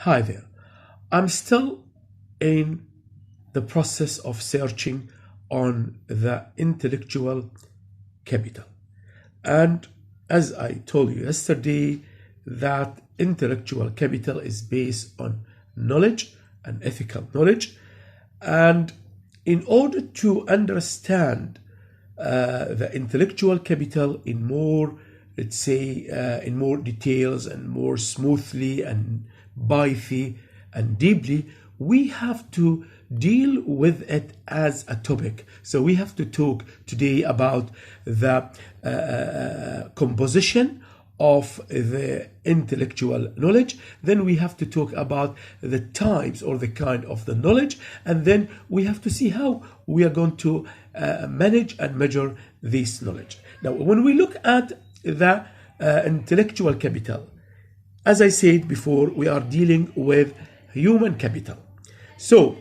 Hi there. I'm still in the process of searching on the intellectual capital. And as I told you yesterday, that intellectual capital is based on knowledge and ethical knowledge. And in order to understand the intellectual capital in more, let's say, in more details and more smoothly and bithy and deeply, we have to deal with it as a topic. So we have to talk today about the composition of the intellectual knowledge. Then we have to talk about the types or the kind of the knowledge, and then we have to see how we are going to manage and measure this knowledge. Now, when we look at the intellectual capital, as I said before, we are dealing with human capital. So,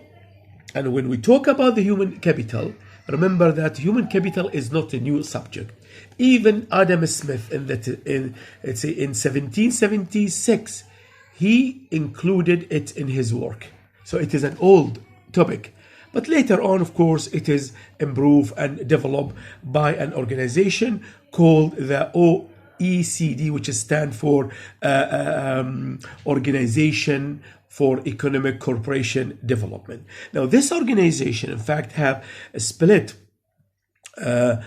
and when we talk about the human capital, remember that human capital is not a new subject. Even Adam Smith in 1776, he included it in his work. So it is an old topic. But later on, of course, it is improved and developed by an organization called the OECD, which stands for Organization for Economic Cooperation Development. Now, this organization, in fact, have split the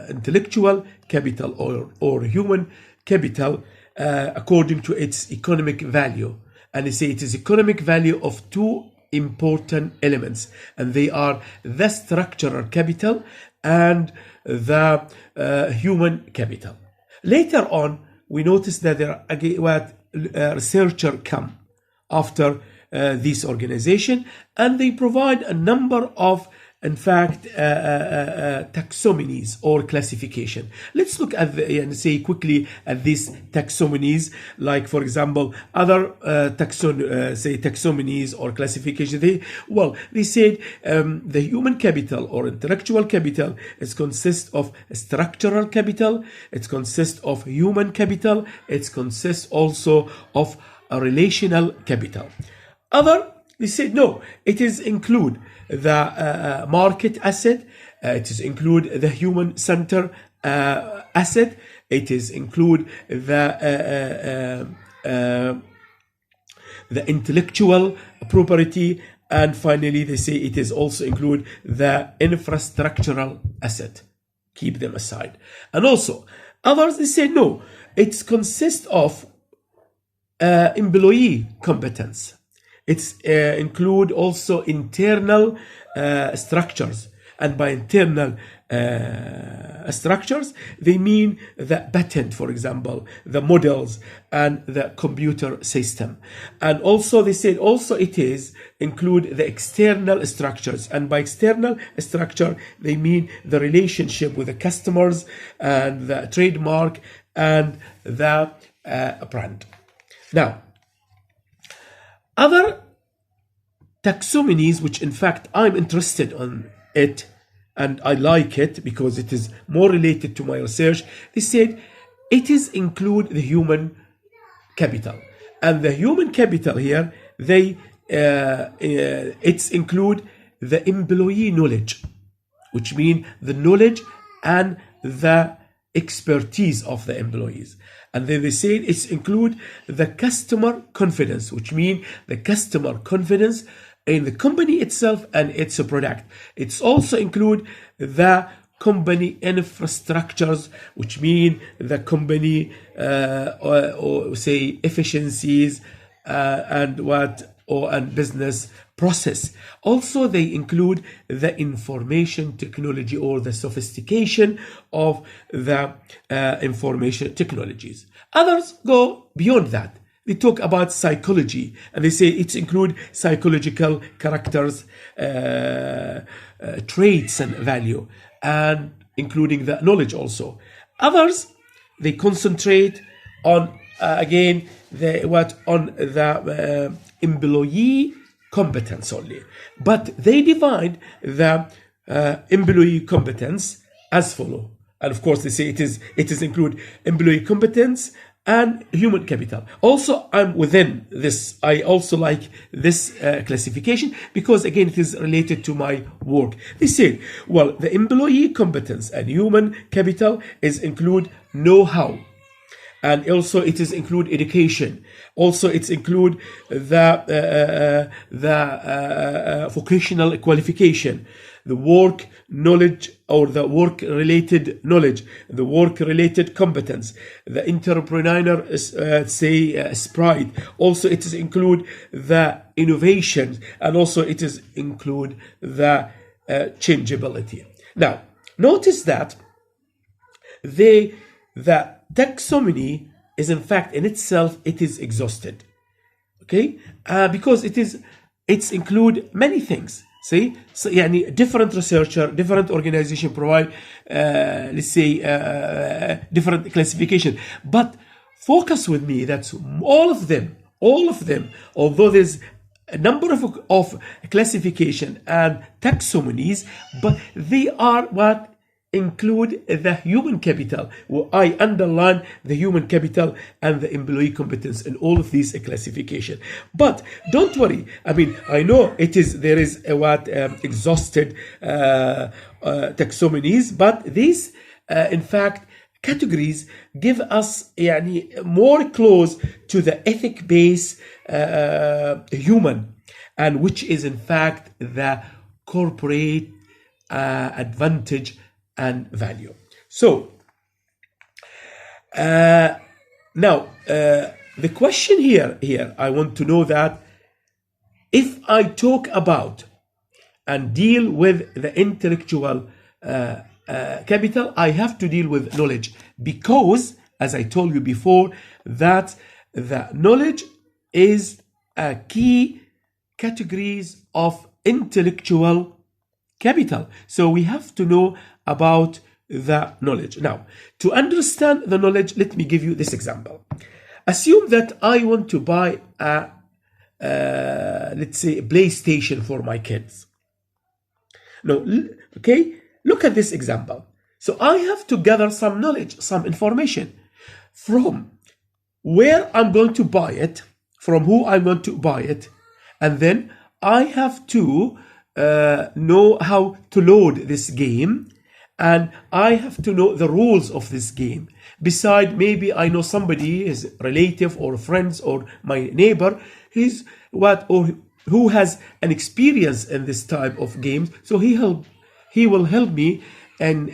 intellectual capital or human capital according to its economic value. And they say it is economic value of two important elements, and they are the structural capital and the human capital. Later on, we notice that there are what researchers come after this organization, and they provide a number of, in fact, taxonomies or classification. Let's look at and say quickly at these taxonomies. Like, for example, other taxonomies or classification. They said the human capital or intellectual capital consists of structural capital. It consists of human capital. It consists also of a relational capital. They said no, it is include the market asset, it is include the human center asset, it is include the intellectual property, and finally they say it is also include the infrastructural asset. Keep them aside. And also others, they say no, it consists of employee competence. It's include also internal structures, and by internal structures they mean the patent, for example, the models and the computer system. And also they said also it is include the external structures, and by external structure they mean the relationship with the customers and the trademark and the brand. Now, other taxonomies, which in fact I'm interested on it and I like it because it is more related to my research, they said it is include the human capital. And the human capital here, it's include the employee knowledge, which mean the knowledge and the expertise of the employees. And then they say it's include the customer confidence, which mean the customer confidence in the company itself and its product. It's also include the company infrastructures, which mean the company or say efficiencies and business process. Also, they include the information technology or the sophistication of the information technologies. Others go beyond that. They talk about psychology, and they say it include psychological characters, traits and value, and including the knowledge also. Others, they concentrate on again the employee competence only, but they divide the employee competence as follow. And of course, they say it is include employee competence and human capital. Also, I'm within this. I also like this classification because, again, it is related to my work. They said, well, the employee competence and human capital is include know-how, and also it is include education. Also, it's include the vocational qualification, the work knowledge or the work related knowledge, the work related competence, the entrepreneur sprite. Also, it is include the innovation, and also it is include the changeability. Now, notice that the taxonomy is, in fact, in itself, it is exhausted. Okay, because it's include many things. See, so يعني different researcher, different organization provide, let's say, different classification. But focus with me that all of them, although there's a number of classification and taxonomies, but they are what include the human capital. Well, I underline the human capital and the employee competence in all of these classification. But don't worry. I mean, I know there is exhausted taxonomies, but these, in fact, categories give us more close to the ethic based human, and which is, in fact, the corporate advantage and value. So now the question here I want to know that if I talk about and deal with the intellectual capital, I have to deal with knowledge, because as I told you before, that the knowledge is a key categories of intellectual capital. So we have to know about the knowledge. Now, to understand the knowledge, let me give you this example. Assume that I want to buy let's say, a PlayStation for my kids. No, okay, look at this example. So I have to gather some knowledge, some information from where I'm going to buy it, from who I'm going to buy it, and then I have to know how to load this game, and I have to know the rules of this game. Beside, maybe I know somebody, his relative or friends or my neighbor, who has an experience in this type of games, so he will help me and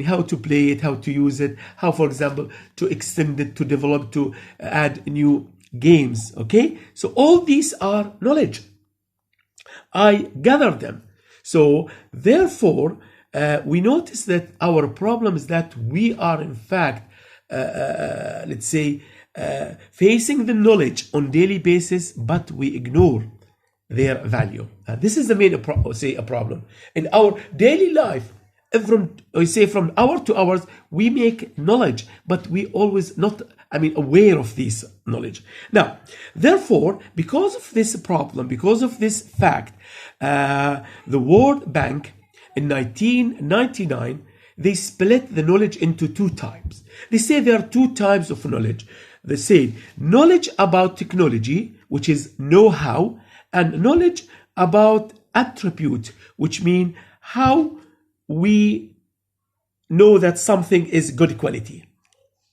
how to play it, how to use it, how, for example, to extend it, to develop, to add new games. Okay, so all these are knowledge. I gather them. So therefore, we notice that our problem is that we are, in fact, let's say, facing the knowledge on daily basis, but we ignore their value. This is the main problem in our daily life. From hour to hours, we make knowledge, but we always not, aware of this knowledge. Now, therefore, because of this problem, because of this fact, the World Bank in 1999, they split the knowledge into two types. They say there are two types of knowledge. They say knowledge about technology, which is know-how, and knowledge about attribute, which means how we know that something is good quality.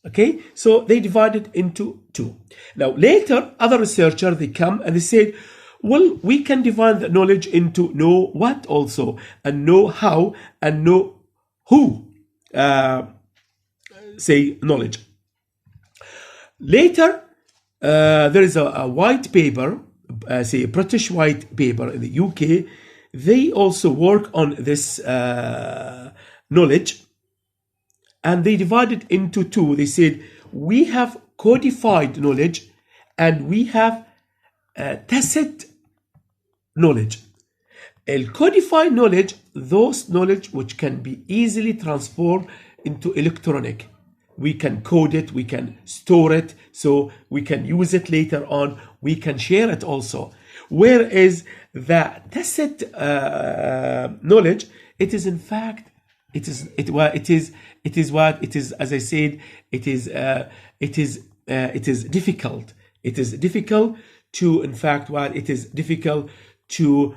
Okay, so they divide it into two. Now, later, other researchers, they come and they say, well, we can divide the knowledge into know what also, and know how, and know who, knowledge. Later, there is a white paper, a British white paper in the UK. They also work on this knowledge, and they divided into two. They said, we have codified knowledge and we have tacit knowledge. Codified knowledge, those knowledge which can be easily transformed into electronic. We can code it, we can store it, so we can use it later on, we can share it also. Whereas the tacit knowledge, it is in fact, it is it is what it is. As I said, it is difficult. It is difficult to, in fact, what it is difficult to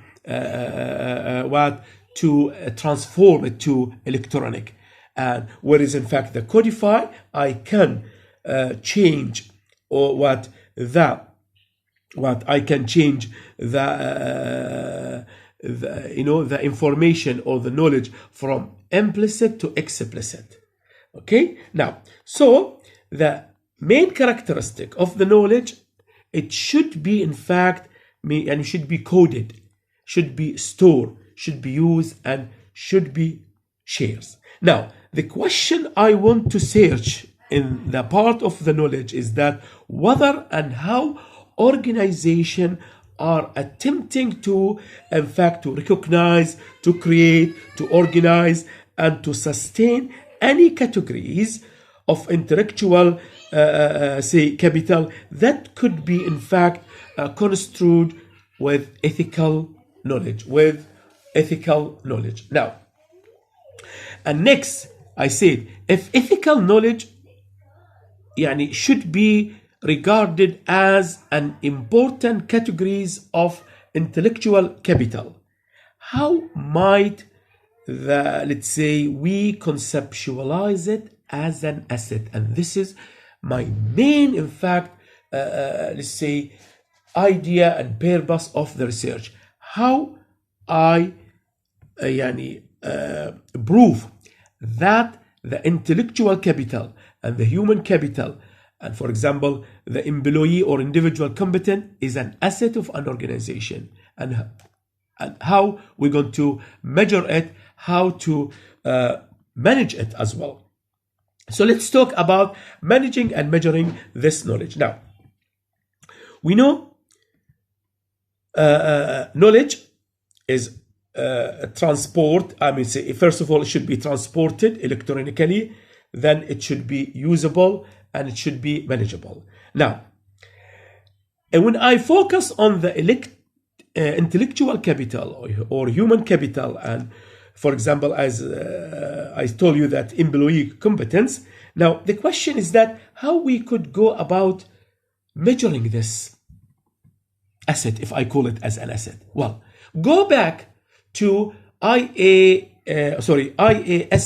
transform it to electronic. And whereas in fact the codify, I can change or what I can change the information or the knowledge from implicit to explicit. Okay, now, so the main characteristic of the knowledge, it should be in fact and should be coded, should be stored, should be used, and should be shared. Now, the question I want to search in the part of the knowledge is that whether and how organization are attempting to, in fact, to recognize, to create, to organize, and to sustain any categories of intellectual, capital that could be, in fact, construed with ethical knowledge, Now, and next, I said, if ethical knowledge should be regarded as an important categories of intellectual capital, how might let's say we conceptualize it as an asset? And this is my main, in fact, let's say, idea and purpose of the research. How I prove that the intellectual capital and the human capital, and for example, the employee or individual competent, is an asset of an organization, and how we're going to measure it, how to manage it as well. So let's talk about managing and measuring this knowledge. Now, we know knowledge is transport. First of all, it should be transported electronically, then it should be usable, and it should be manageable. Now, and when I focus on the intellectual capital or human capital, and for example, as I told you, that employee competence, now the question is that how we could go about measuring this asset, if I call it as an asset. Well, go back to IAS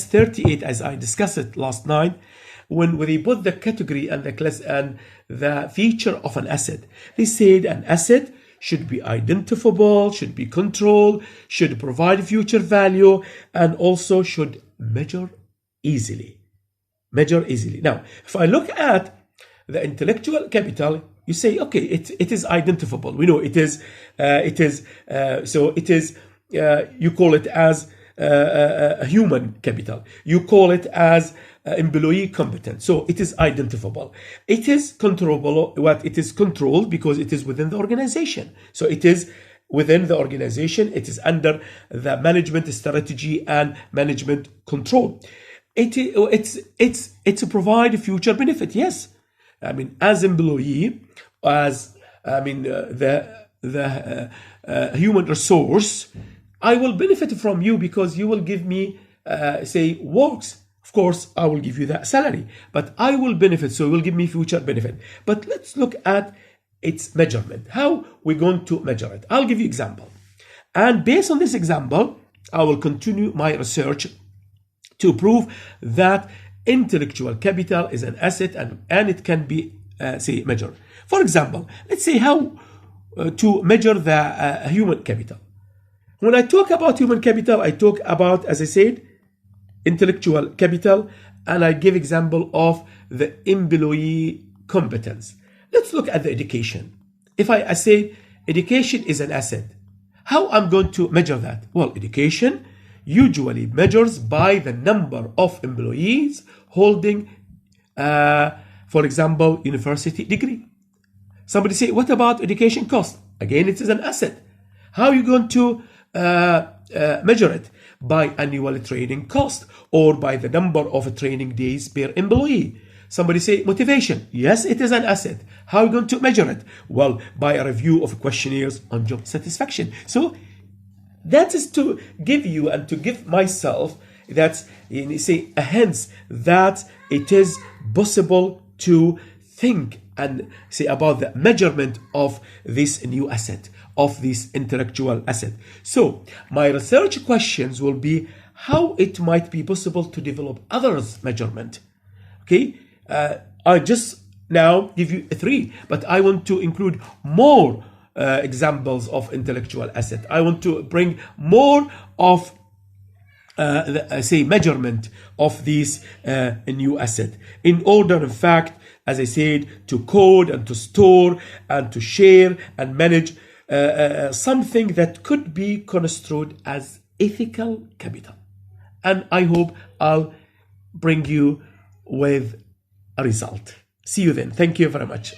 38, as I discussed it last night, when they put the category and the class and the feature of an asset. They said an asset should be identifiable, should be controlled, should provide future value, and also should measure easily. Now, if I look at the intellectual capital, you say, okay, it is identifiable. We know it is. You call it as a human capital. You call it as employee competence. So it is identifiable. It is controllable. It is controlled because it is within the organization. So it is within the organization. It is under the management strategy and management control. It's a provide future benefit. Yes, as employee, as the human resource, I will benefit from you because you will give me, works. Of course, I will give you that salary, but I will benefit, so it will give me future benefit. But let's look at its measurement. How we're going to measure it? I'll give you example. And based on this example, I will continue my research to prove that intellectual capital is an asset and it can be, measured. For example, let's say how to measure the human capital. When I talk about human capital, I talk about, as I said, intellectual capital, and I give example of the employee competence. Let's look at the education. If I say education is an asset, how I'm going to measure that? Well, education usually measures by the number of employees holding, for example, university degree. Somebody say, what about education cost? Again, it is an asset. How are you going to measure it? By annual training cost or by the number of training days per employee. Somebody say motivation. Yes, it is an asset. How are you going to measure it? Well, by a review of questionnaires on job satisfaction. So that is to give you and to give myself That's, you say, hence that it is possible to think and say about the measurement of this new asset, of this intellectual asset. So my research questions will be how it might be possible to develop others measurement. Okay, I just now give you 3, but I want to include more examples of intellectual asset. I want to bring more of say measurement of this new asset, in order, in fact, as I said, to code and to store and to share and manage something that could be construed as ethical capital. And I hope I'll bring you with a result. See you then. Thank you very much.